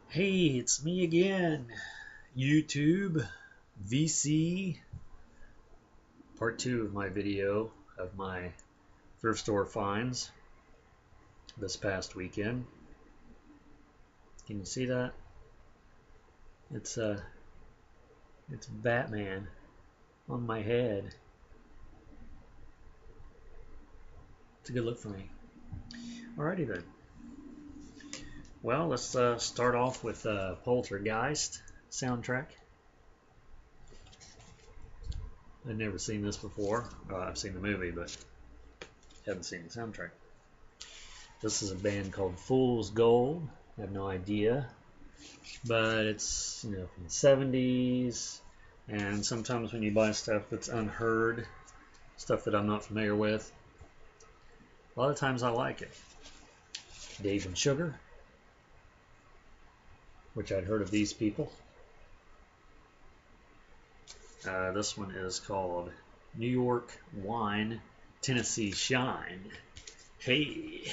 Hey, it's me again. YouTube VC part 2 of my video of my thrift store finds this past weekend. Can you see that? It's it's Batman on my head. It's a good look for me. Alrighty then. Well, let's start off with Poltergeist soundtrack. I've never seen this before. I've seen the movie, but haven't seen the soundtrack. This is a band called Fool's Gold. I have no idea, but it's from the 70s. And sometimes when you buy stuff that's unheard, stuff that I'm not familiar with, a lot of times I like it. Dave and Sugar, which I'd heard of these people. This one is called New York Wine, Tennessee Shine. Hey!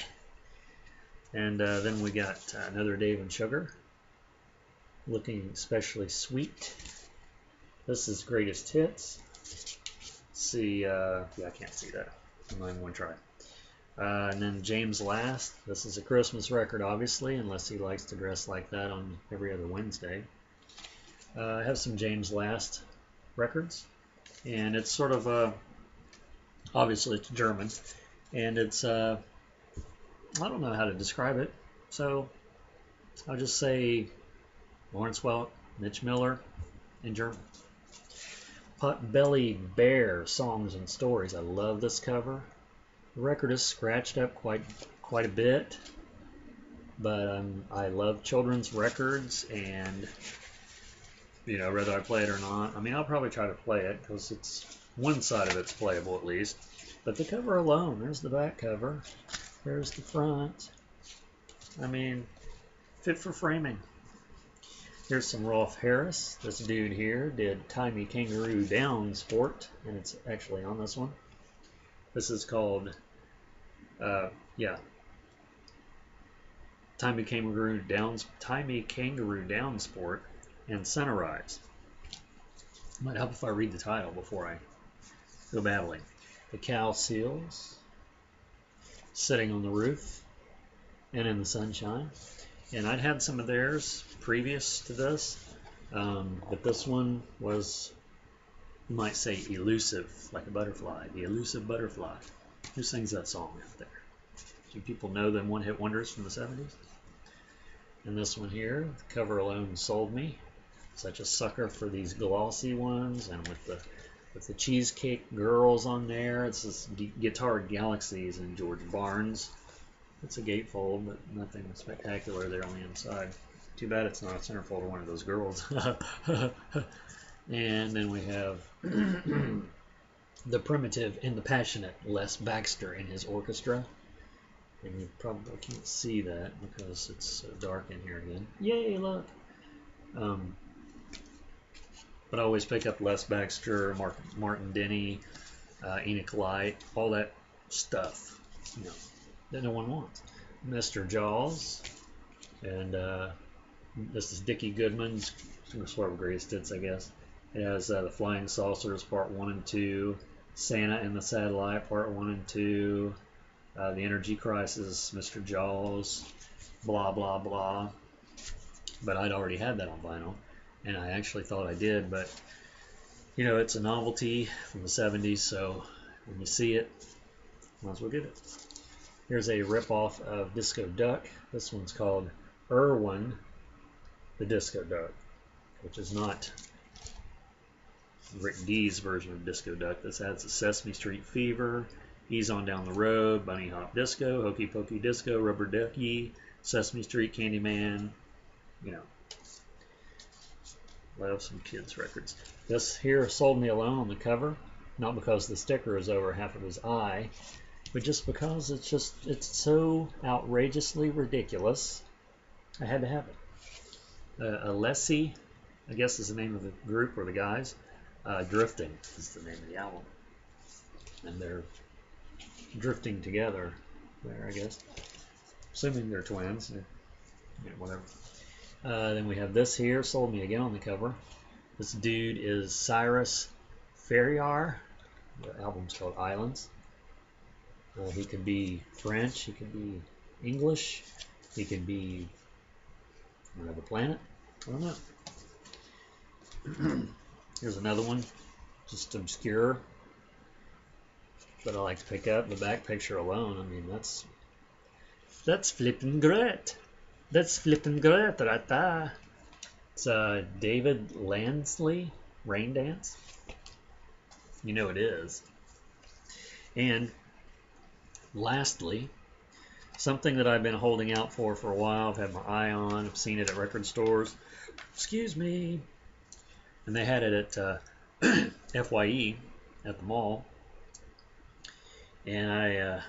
And then we got another Dave and Sugar, looking especially sweet. This is Greatest Hits. Let's see, yeah, I can't see that. I'm not even going to try. And then James Last. This is a Christmas record, obviously, unless he likes to dress like that on every other Wednesday. I have some James Last records, and it's sort of, obviously it's German, and it's, I don't know how to describe it, so I'll just say Lawrence Welk, Mitch Miller, in German. Potbelly Bear, Songs and Stories. I love this cover. The record is scratched up quite a bit, but I love children's records, and whether I play it or not. I mean, I'll probably try to play it because it's one side of it's playable at least. But the cover alone, there's the back cover, there's the front. I mean, fit for framing. Here's some Rolf Harris. This dude here did Tie Me Kangaroo Down Sport, and it's actually on this one. This is called, yeah, Tie Me Kangaroo Down Sport and Sunrise. Might help if I read the title before I go battling. The Cow Seals, Sitting on the Roof and in the Sunshine. And I'd had some of theirs previous to this, but this one was, you might say, elusive, like a butterfly. The Elusive Butterfly. Who sings that song out there? Do people know them one-hit wonders from the 70s? And this one here, the cover alone sold me. Such a sucker for these glossy ones, and with the Cheesecake Girls on there. It's this Guitar Galaxies and George Barnes. It's a gatefold, but nothing spectacular there on the inside. Too bad it's not a centerfold of one of those girls. And then we have the primitive and the passionate Les Baxter and his orchestra. And you probably can't see that because it's so dark in here again. Yay, look! But I always pick up Les Baxter, Martin Denny, Enoch Light, all that stuff, that no one wants. Mr. Jaws, and this is Dickie Goodman's sort of greatest hits, I guess. It has the Flying Saucers Part 1 and 2, Santa and the Satellite Part 1 and 2, The Energy Crisis, Mr. Jaws, blah blah blah. But I'd already had that on vinyl, and I actually thought I did, but it's a novelty from the 70s, so when you see it, might as well get it. Here's a rip-off of Disco Duck. This one's called Irwin the Disco Duck, which is not Rick Dees' version of Disco Duck. This has a Sesame Street Fever, Ease on Down the Road, Bunny Hop Disco, Hokey Pokey Disco, Rubber Ducky, Sesame Street Candyman, love some kids records. This here sold me alone on the cover, not because the sticker is over half of his eye, but just because it's so outrageously ridiculous. I had to have it. Alessi, I guess is the name of the group or the guys. Drifting is the name of the album, and they're drifting together there, I guess. Assuming they're twins, whatever. Then we have this here, Sold Me Again on the cover. This dude is Cyrus Ferriar. The album's called Islands. He could be French, he could be English, he could be another planet. I don't know. Here's another one, just obscure, but I like to pick up. The back picture alone, I mean, that's flippin' great. That's flippin' great right there. It's David Lansley, Rain Dance. You know it is. And lastly, something that I've been holding out for a while. I've had my eye on. I've seen it at record stores. Excuse me. And they had it at FYE at the mall. And I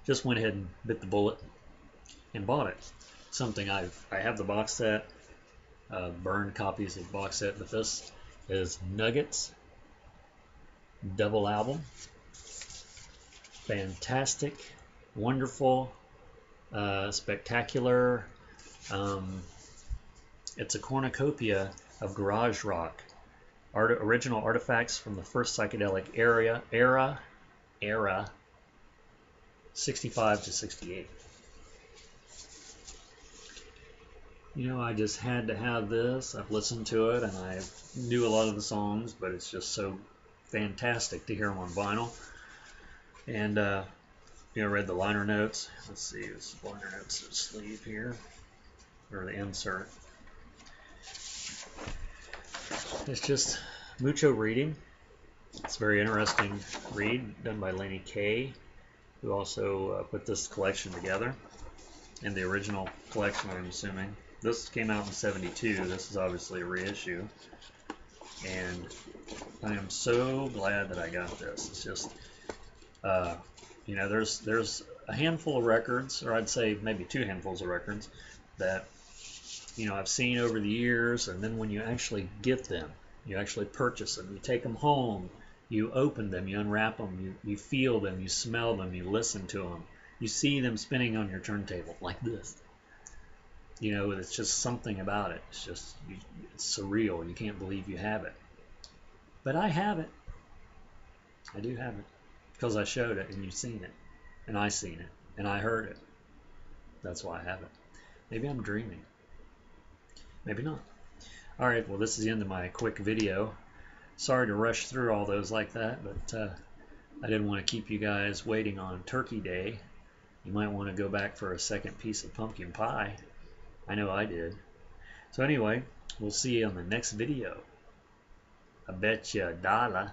just went ahead and bit the bullet and bought it. Something I have the box set, burned copies of the box set, but this is Nuggets double album. Fantastic, wonderful, spectacular. It's a cornucopia of garage rock, original artifacts from the first psychedelic era, 65 to 68. You know, I just had to have this. I've listened to it and I knew a lot of the songs, but it's just so fantastic to hear them on vinyl. And you know, read the liner notes. Let's see, this liner notes, the sleeve here, or the insert. It's just mucho reading. It's a very interesting read done by Lenny Kaye, who also put this collection together. And the original collection, I'm assuming. This came out in '72. This is obviously a reissue. And I am so glad that I got this. It's just, you know, there's a handful of records, or I'd say maybe two handfuls of records, that, you know, I've seen over the years, and then when you actually get them, you actually purchase them, you take them home, you open them, you unwrap them, you feel them, you smell them, you listen to them, you see them spinning on your turntable like this. You know, it's just something about it. It's just, it's surreal. You can't believe you have it. But I have it. I do have it. Because I showed it and you've seen it. And I seen it. And I heard it. That's why I have it. Maybe I'm dreaming. Maybe not. Alright, well, this is the end of my quick video. Sorry to rush through all those like that, but I didn't want to keep you guys waiting on Turkey Day. You might want to go back for a second piece of pumpkin pie. I know I did. So anyway, we'll see you on the next video. I bet you $1.